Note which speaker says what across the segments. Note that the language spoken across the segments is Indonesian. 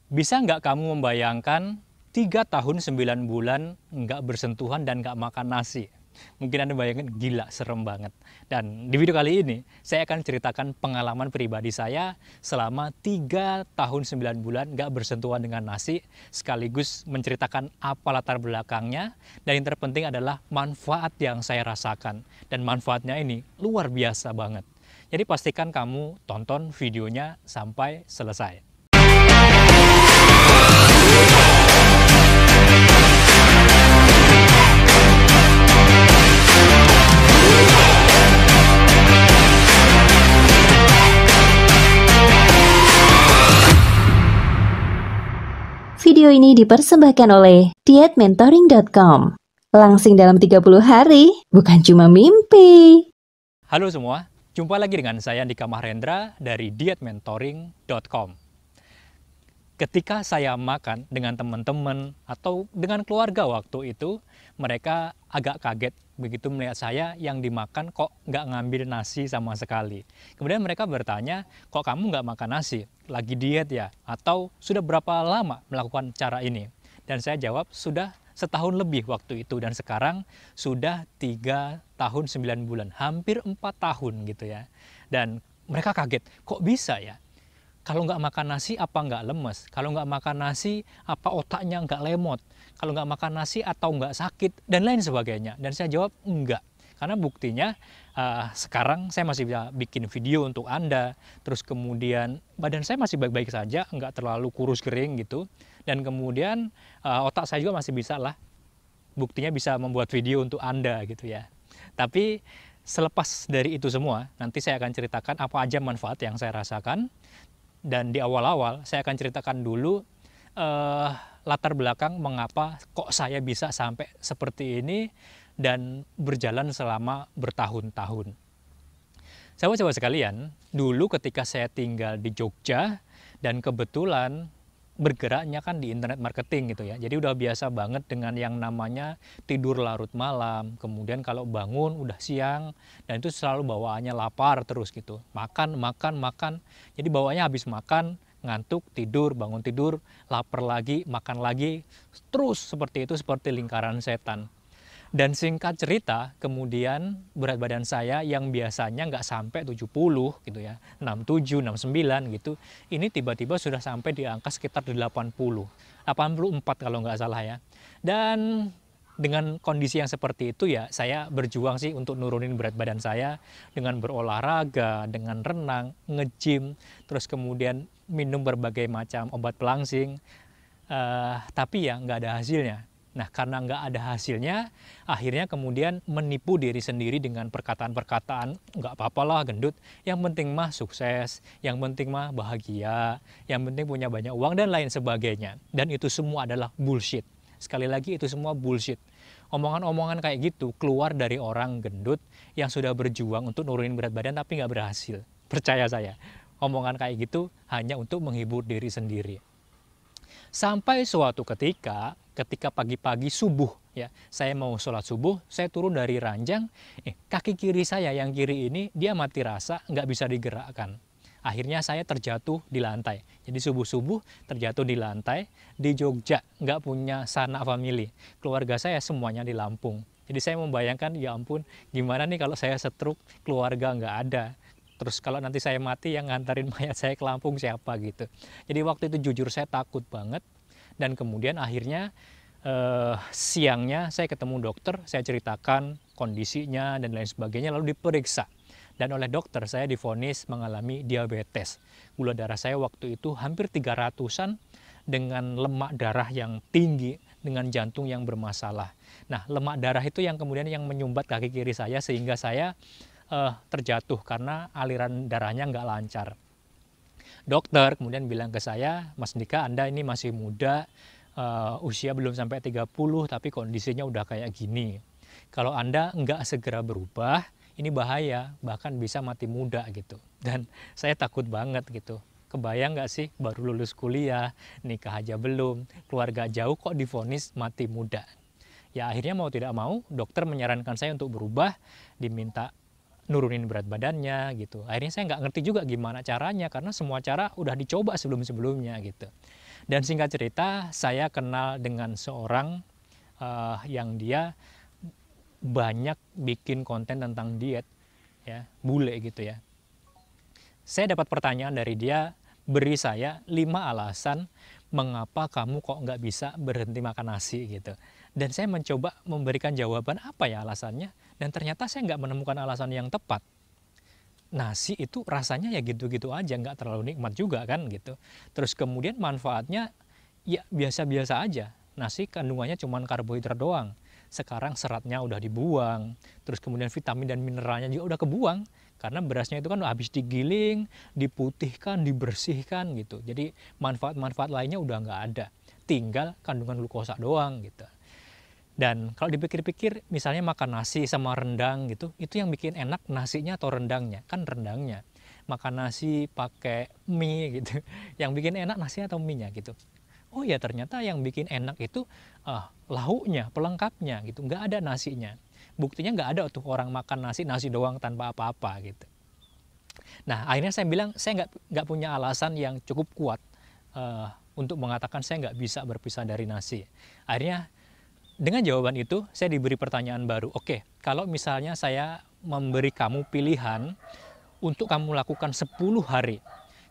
Speaker 1: Bisa nggak kamu membayangkan 3 tahun 9 bulan nggak bersentuhan dan nggak makan nasi? Mungkin Anda bayangin, gila, serem banget. Dan di video kali ini, saya akan ceritakan pengalaman pribadi saya selama 3 tahun 9 bulan nggak bersentuhan dengan nasi, sekaligus menceritakan apa latar belakangnya, dan yang terpenting adalah manfaat yang saya rasakan. Dan manfaatnya ini luar biasa banget. Jadi pastikan kamu tonton videonya sampai selesai.
Speaker 2: Video ini dipersembahkan oleh dietmentoring.com. Langsing dalam 30 hari, bukan cuma mimpi.
Speaker 1: Halo semua, jumpa lagi dengan saya Andika Mahrendra dari dietmentoring.com. Ketika saya makan dengan teman-teman atau dengan keluarga waktu itu, mereka agak kaget begitu melihat saya yang dimakan kok nggak ngambil nasi sama sekali. Kemudian mereka bertanya, kok kamu nggak makan nasi? Lagi diet ya? Atau sudah berapa lama melakukan cara ini? Dan saya jawab, sudah setahun lebih waktu itu, dan sekarang sudah 3 tahun 9 bulan, hampir 4 tahun gitu ya. Dan mereka kaget, kok bisa ya? Kalau nggak makan nasi apa nggak lemes? Kalau nggak makan nasi apa otaknya nggak lemot? Kalau nggak makan nasi atau nggak sakit? Dan lain sebagainya. Dan saya jawab enggak. Karena buktinya sekarang saya masih bisa bikin video untuk Anda. Terus kemudian badan saya masih baik-baik saja, nggak terlalu kurus kering gitu. Dan kemudian otak saya juga masih bisa lah. Buktinya bisa membuat video untuk Anda gitu ya. Tapi selepas dari itu semua, nanti saya akan ceritakan apa aja manfaat yang saya rasakan. Dan di awal-awal saya akan ceritakan dulu latar belakang mengapa kok saya bisa sampai seperti ini dan berjalan selama bertahun-tahun. Sahabat-sahabat sekalian, dulu ketika saya tinggal di Jogja dan kebetulan bergeraknya kan di internet marketing gitu ya. Jadi udah biasa banget dengan yang namanya tidur larut malam. Kemudian kalau bangun udah siang dan itu selalu bawaannya lapar terus gitu. Makan, makan, makan. Jadi bawaannya habis makan, ngantuk, tidur, bangun tidur, lapar lagi, makan lagi. Terus seperti itu, seperti lingkaran setan. Dan singkat cerita, kemudian berat badan saya yang biasanya nggak sampai 70 gitu ya, 67, 69 gitu, ini tiba-tiba sudah sampai di angka sekitar 80, 84 kalau nggak salah ya. Dan dengan kondisi yang seperti itu ya, saya berjuang sih untuk nurunin berat badan saya dengan berolahraga, dengan renang, nge-gym, terus kemudian minum berbagai macam obat pelangsing, tapi ya nggak ada hasilnya. Nah, karena nggak ada hasilnya, akhirnya kemudian menipu diri sendiri dengan perkataan-perkataan, nggak apa-apalah gendut, yang penting mah sukses, yang penting mah bahagia, yang penting punya banyak uang, dan lain sebagainya. Dan itu semua adalah bullshit. Sekali lagi, itu semua bullshit. Omongan-omongan kayak gitu keluar dari orang gendut yang sudah berjuang untuk nurunin berat badan tapi nggak berhasil. Percaya saya, omongan kayak gitu hanya untuk menghibur diri sendiri. Sampai suatu ketika pagi-pagi subuh ya, saya mau sholat subuh, saya turun dari ranjang, kaki kiri saya yang kiri ini dia mati rasa, nggak bisa digerakkan. Akhirnya saya terjatuh di lantai. Jadi subuh-subuh terjatuh di lantai di Jogja, nggak punya sanak famili. Keluarga saya semuanya di Lampung. Jadi saya membayangkan, ya ampun, gimana nih kalau saya stroke, keluarga nggak ada. Terus kalau nanti saya mati, yang nganterin mayat saya ke Lampung siapa gitu. Jadi waktu itu jujur saya takut banget. Dan kemudian akhirnya siangnya saya ketemu dokter, saya ceritakan kondisinya dan lain sebagainya, lalu diperiksa. Dan oleh dokter saya divonis mengalami diabetes. Gula darah saya waktu itu hampir 300-an dengan lemak darah yang tinggi, dengan jantung yang bermasalah. Nah, lemak darah itu yang kemudian yang menyumbat kaki kiri saya sehingga saya terjatuh karena aliran darahnya nggak lancar. Dokter kemudian bilang ke saya, Mas Dika, Anda ini masih muda, usia belum sampai 30 tapi kondisinya udah kayak gini. Kalau Anda nggak segera berubah, ini bahaya, bahkan bisa mati muda gitu. Dan saya takut banget gitu. Kebayang nggak sih, baru lulus kuliah, nikah aja belum, keluarga jauh kok divonis mati muda. Ya akhirnya mau tidak mau, dokter menyarankan saya untuk berubah, diminta nurunin berat badannya gitu. Akhirnya saya nggak ngerti juga gimana caranya, karena semua cara udah dicoba sebelum-sebelumnya gitu. Dan singkat cerita, saya kenal dengan seorang yang dia banyak bikin konten tentang diet, ya, bule gitu ya. Saya dapat pertanyaan dari dia, beri saya 5 alasan mengapa kamu kok nggak bisa berhenti makan nasi gitu. Dan saya mencoba memberikan jawaban apa ya alasannya, dan ternyata saya nggak menemukan alasan yang tepat. Nasi itu rasanya ya gitu-gitu aja, nggak terlalu nikmat juga kan gitu. Terus kemudian manfaatnya ya biasa-biasa aja. Nasi kandungannya cuma karbohidrat doang. Sekarang seratnya udah dibuang, terus kemudian vitamin dan mineralnya juga udah kebuang. Karena berasnya itu kan habis digiling, diputihkan, dibersihkan gitu. Jadi manfaat-manfaat lainnya udah nggak ada. Tinggal kandungan glukosa doang gitu. Dan kalau dipikir-pikir, misalnya makan nasi sama rendang gitu, itu yang bikin enak nasinya atau rendangnya? Kan rendangnya. Makan nasi pakai mie gitu, yang bikin enak nasi atau mie-nya gitu. Oh ya ternyata yang bikin enak itu lauknya, pelengkapnya gitu, nggak ada nasinya. Buktinya nggak ada tuh orang makan nasi doang tanpa apa-apa gitu. Nah akhirnya saya bilang saya nggak punya alasan yang cukup kuat untuk mengatakan saya nggak bisa berpisah dari nasi. Akhirnya dengan jawaban itu saya diberi pertanyaan baru. Oke, kalau misalnya saya memberi kamu pilihan untuk kamu lakukan 10 hari,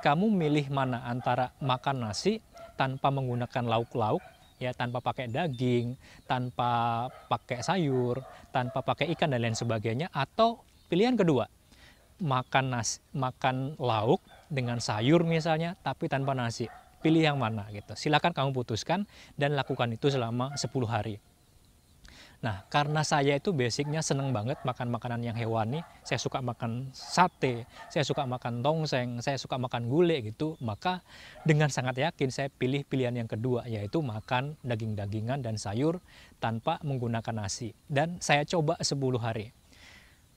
Speaker 1: kamu milih mana antara makan nasi tanpa menggunakan lauk-lauk, ya tanpa pakai daging, tanpa pakai sayur, tanpa pakai ikan dan lain sebagainya, atau pilihan kedua, makan lauk dengan sayur misalnya tapi tanpa nasi. Pilih yang mana gitu. Silakan kamu putuskan dan lakukan itu selama 10 hari. Nah, karena saya itu basicnya seneng banget makan makanan yang hewani, saya suka makan sate, saya suka makan tongseng, saya suka makan gulai gitu, maka dengan sangat yakin saya pilih pilihan yang kedua, yaitu makan daging-dagingan dan sayur tanpa menggunakan nasi. Dan saya coba 10 hari.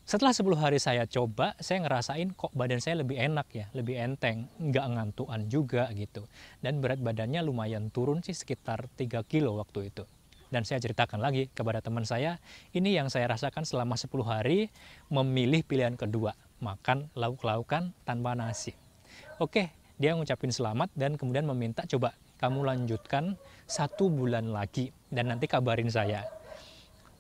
Speaker 1: Setelah 10 hari saya coba, saya ngerasain kok badan saya lebih enak ya, lebih enteng, nggak ngantuan juga gitu. Dan berat badannya lumayan turun sih sekitar 3 kilo waktu itu. Dan saya ceritakan lagi kepada teman saya, ini yang saya rasakan selama 10 hari memilih pilihan kedua, makan lauk-laukan tanpa nasi. Oke, dia ngucapin selamat dan kemudian meminta coba kamu lanjutkan 1 bulan lagi dan nanti kabarin saya.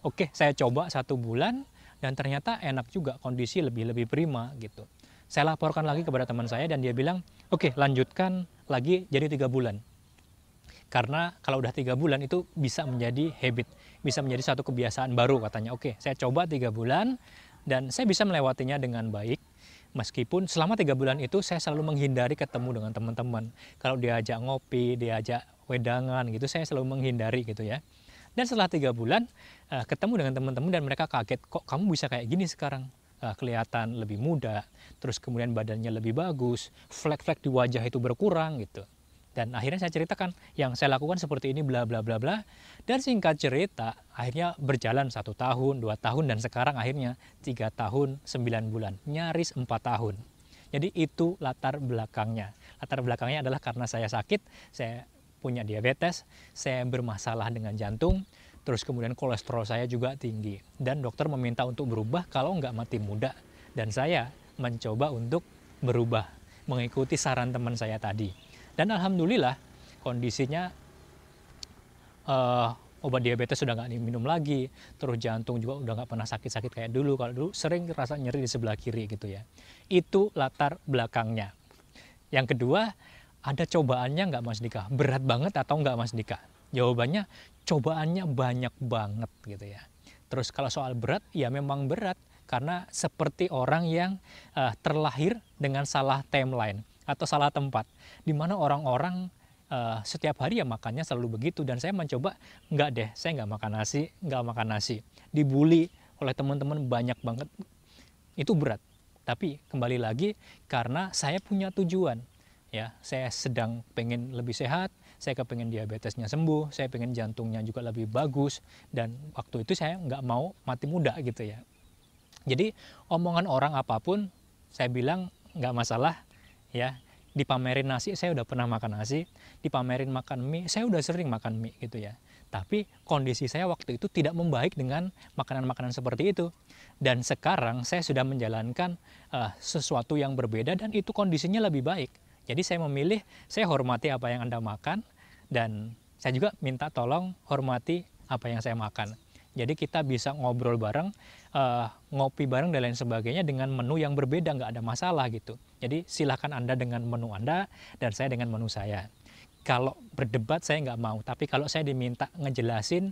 Speaker 1: Oke, saya coba 1 bulan dan ternyata enak juga, kondisi lebih prima gitu. Saya laporkan lagi kepada teman saya dan dia bilang, oke lanjutkan lagi jadi 3 bulan. Karena kalau udah 3 bulan itu bisa menjadi habit, bisa menjadi satu kebiasaan baru katanya. Oke, saya coba 3 bulan dan saya bisa melewatinya dengan baik. Meskipun selama 3 bulan itu saya selalu menghindari ketemu dengan teman-teman. Kalau diajak ngopi, diajak wedangan gitu, saya selalu menghindari gitu ya. Dan setelah 3 bulan ketemu dengan teman-teman dan mereka kaget, kok kamu bisa kayak gini sekarang? Kelihatan lebih muda, terus kemudian badannya lebih bagus, flek-flek di wajah itu berkurang gitu. Dan akhirnya saya ceritakan yang saya lakukan seperti ini bla bla bla bla. Dan singkat cerita akhirnya berjalan 1 tahun, 2 tahun dan sekarang akhirnya 3 tahun 9 bulan, nyaris 4 tahun. Jadi itu latar belakangnya. Latar belakangnya adalah karena saya sakit, saya punya diabetes, saya bermasalah dengan jantung, terus kemudian kolesterol saya juga tinggi. Dan dokter meminta untuk berubah kalau nggak mati muda. Dan saya mencoba untuk berubah, mengikuti saran teman saya tadi. Dan alhamdulillah kondisinya obat diabetes sudah nggak diminum lagi, terus jantung juga udah nggak pernah sakit-sakit kayak dulu. Kalau dulu sering rasa nyeri di sebelah kiri gitu ya. Itu latar belakangnya. Yang kedua, ada cobaannya nggak Mas Dika? Berat banget atau nggak Mas Dika? Jawabannya cobaannya banyak banget gitu ya. Terus kalau soal berat, ya memang berat. Karena seperti orang yang terlahir dengan salah timeline atau salah tempat, di mana orang-orang setiap hari ya makannya selalu begitu. Dan saya mencoba, enggak deh, saya nggak makan nasi. Dibully oleh teman-teman banyak banget, itu berat. Tapi kembali lagi, karena saya punya tujuan, ya saya sedang pengen lebih sehat, saya kepengen diabetesnya sembuh, saya pengen jantungnya juga lebih bagus, dan waktu itu saya nggak mau mati muda gitu ya. Jadi omongan orang apapun, saya bilang nggak masalah. Ya, dipamerin nasi saya udah pernah makan nasi, dipamerin makan mie saya udah sering makan mie gitu ya. Tapi kondisi saya waktu itu tidak membaik dengan makanan-makanan seperti itu. Dan sekarang saya sudah menjalankan sesuatu yang berbeda dan itu kondisinya lebih baik. Jadi saya memilih, saya hormati apa yang Anda makan, Dan saya juga minta tolong hormati apa yang saya makan. Jadi kita bisa ngobrol bareng, ngopi bareng dan lain sebagainya dengan menu yang berbeda, nggak ada masalah gitu. Jadi silahkan Anda dengan menu Anda dan saya dengan menu saya. Kalau berdebat saya nggak mau, tapi kalau saya diminta ngejelasin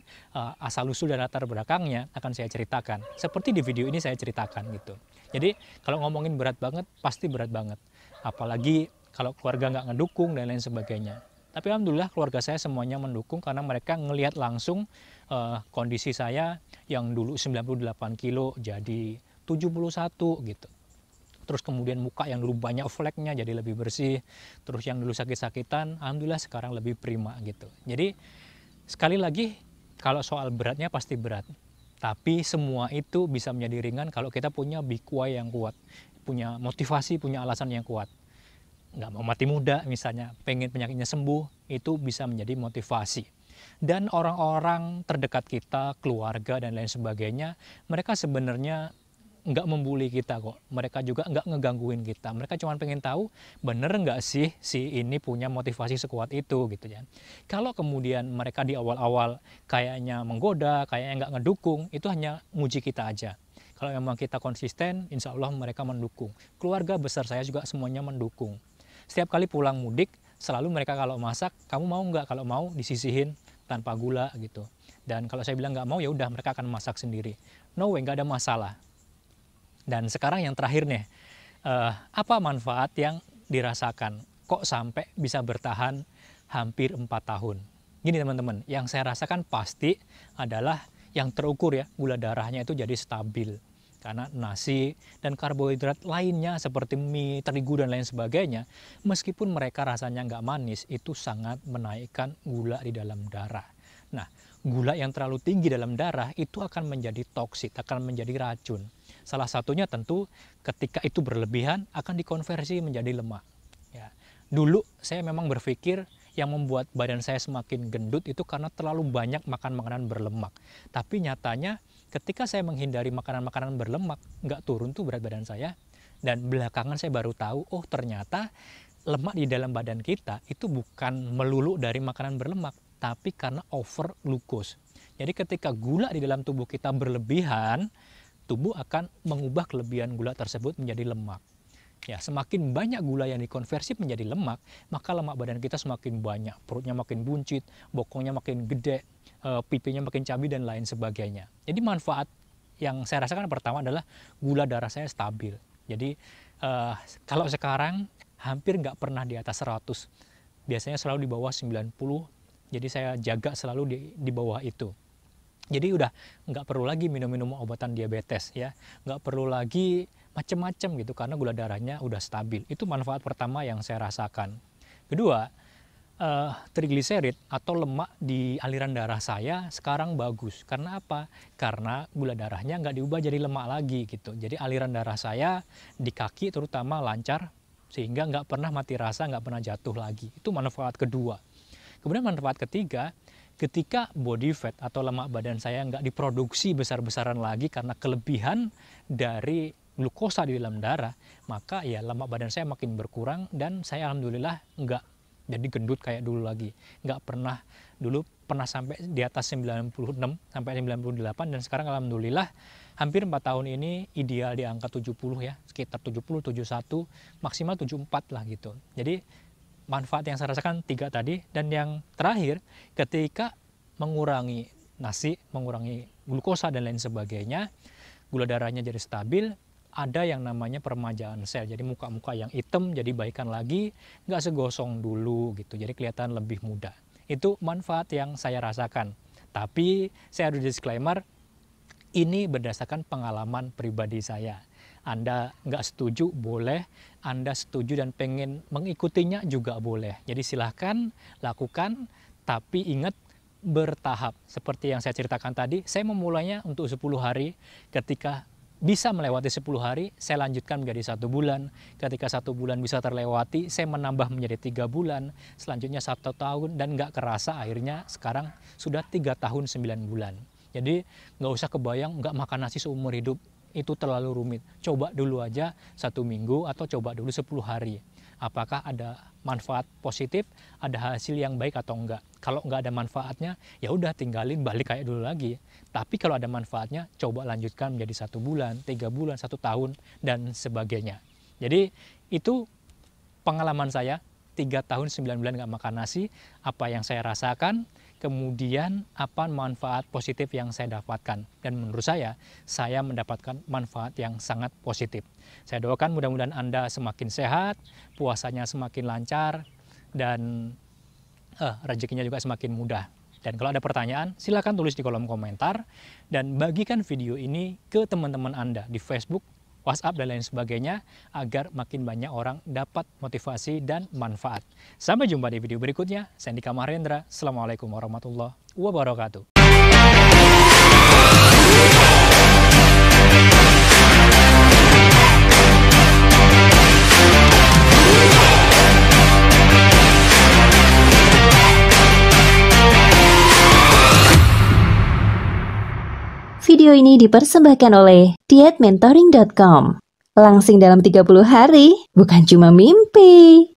Speaker 1: asal-usul dan latar belakangnya akan saya ceritakan. Seperti di video ini saya ceritakan gitu. Jadi kalau ngomongin berat banget, pasti berat banget. Apalagi kalau keluarga nggak ngedukung dan lain sebagainya. Tapi alhamdulillah keluarga saya semuanya mendukung karena mereka ngelihat langsung kondisi saya yang dulu 98 kilo jadi 71 gitu. Terus kemudian muka yang dulu banyak fleknya jadi lebih bersih. Terus yang dulu sakit-sakitan, alhamdulillah sekarang lebih prima gitu. Jadi sekali lagi kalau soal beratnya pasti berat. Tapi semua itu bisa menjadi ringan kalau kita punya bikuai yang kuat. Punya motivasi, punya alasan yang kuat. Nggak mau mati muda misalnya, pengen penyakitnya sembuh, itu bisa menjadi motivasi. Dan orang-orang terdekat kita, keluarga dan lain sebagainya, mereka sebenarnya nggak membuli kita kok. Mereka juga nggak ngegangguin kita. Mereka cuma pengen tahu bener nggak sih si ini punya motivasi sekuat itu gitu ya. Kalau kemudian mereka di awal-awal kayaknya menggoda, kayaknya nggak ngedukung, itu hanya nguji kita aja. Kalau memang kita konsisten, insya Allah mereka mendukung. Keluarga besar saya juga semuanya mendukung. Setiap kali pulang mudik, selalu mereka kalau masak, kamu mau nggak? Kalau mau disisihin tanpa gula gitu. Dan kalau saya bilang nggak mau, ya udah mereka akan masak sendiri. No way, nggak ada masalah. Dan sekarang yang terakhir nih, apa manfaat yang dirasakan? Kok sampai bisa bertahan hampir 4 tahun? Gini teman-teman, yang saya rasakan pasti adalah yang terukur ya, gula darahnya itu jadi stabil. Karena nasi dan karbohidrat lainnya seperti mie, terigu dan lain sebagainya, meskipun mereka rasanya nggak manis, itu sangat menaikkan gula di dalam darah. Nah, gula yang terlalu tinggi dalam darah itu akan menjadi toksik, akan menjadi racun. Salah satunya tentu ketika itu berlebihan akan dikonversi menjadi lemak. Ya. Dulu saya memang berpikir yang membuat badan saya semakin gendut itu karena terlalu banyak makan makanan berlemak. Tapi nyatanya ketika saya menghindari makanan-makanan berlemak, nggak turun tuh berat badan saya. Dan belakangan saya baru tahu, oh ternyata lemak di dalam badan kita itu bukan melulu dari makanan berlemak, tapi karena over glukos. Jadi ketika gula di dalam tubuh kita berlebihan, tubuh akan mengubah kelebihan gula tersebut menjadi lemak. Ya, semakin banyak gula yang dikonversi menjadi lemak, maka lemak badan kita semakin banyak. Perutnya makin buncit, bokongnya makin gede, pipinya makin cabi dan lain sebagainya. Jadi manfaat yang saya rasakan pertama adalah gula darah saya stabil. Jadi kalau sekarang hampir nggak pernah di atas 100. Biasanya selalu di bawah 90. Jadi saya jaga selalu di bawah itu. Jadi udah nggak perlu lagi minum-minum obatan diabetes ya, nggak perlu lagi macem-macem gitu karena gula darahnya udah stabil. Itu manfaat pertama yang saya rasakan. Kedua, trigliserid atau lemak di aliran darah saya sekarang bagus. Karena apa? Karena gula darahnya nggak diubah jadi lemak lagi gitu. Jadi aliran darah saya di kaki terutama lancar sehingga nggak pernah mati rasa, nggak pernah jatuh lagi. Itu manfaat kedua. Kemudian manfaat ketiga, ketika body fat atau lemak badan saya nggak diproduksi besar-besaran lagi karena kelebihan dari glukosa di dalam darah, maka ya lemak badan saya makin berkurang dan saya alhamdulillah nggak jadi gendut kayak dulu lagi. Nggak pernah, dulu pernah sampai di atas 96 sampai 98 dan sekarang alhamdulillah hampir 4 tahun ini ideal di angka 70 ya, sekitar 70, 71, maksimal 74 lah gitu. Jadi manfaat yang saya rasakan 3 tadi, dan yang terakhir ketika mengurangi nasi, mengurangi glukosa dan lain sebagainya, gula darahnya jadi stabil, ada yang namanya peremajaan sel. Jadi muka-muka yang hitam jadi baikan lagi, nggak segosong dulu gitu, jadi kelihatan lebih muda. Itu manfaat yang saya rasakan. Tapi saya harus disclaimer, ini berdasarkan pengalaman pribadi saya. Anda nggak setuju boleh, Anda setuju dan pengen mengikutinya juga boleh. Jadi silahkan lakukan, tapi ingat bertahap. Seperti yang saya ceritakan tadi, saya memulainya untuk 10 hari. Ketika bisa melewati 10 hari, saya lanjutkan menjadi 1 bulan. Ketika 1 bulan bisa terlewati, saya menambah menjadi 3 bulan. Selanjutnya 1 tahun, dan nggak kerasa akhirnya sekarang sudah 3 tahun 9 bulan. Jadi nggak usah kebayang nggak makan nasi seumur hidup. Itu terlalu rumit. Coba dulu aja 1 minggu atau coba dulu 10 hari. apakah ada manfaat positif, ada hasil yang baik atau enggak. Kalau enggak ada manfaatnya, ya udah tinggalin, balik kayak dulu lagi. Tapi kalau ada manfaatnya, coba lanjutkan menjadi 1 bulan, 3 bulan, 1 tahun, dan sebagainya. Jadi itu pengalaman saya, 3 tahun 9 bulan nggak makan nasi, apa yang saya rasakan, kemudian apa manfaat positif yang saya dapatkan. Dan menurut saya mendapatkan manfaat yang sangat positif. Saya doakan mudah-mudahan Anda semakin sehat, puasanya semakin lancar, dan rezekinya juga semakin mudah. Dan kalau ada pertanyaan, silakan tulis di kolom komentar, dan bagikan video ini ke teman-teman Anda di Facebook, WhatsApp, dan lain sebagainya, agar makin banyak orang dapat motivasi dan manfaat. Sampai jumpa di video berikutnya. Saya Andika Mahrendra. Assalamualaikum warahmatullahi wabarakatuh.
Speaker 2: Video ini dipersembahkan oleh dietmentoring.com. Langsing dalam 30 hari, bukan cuma mimpi.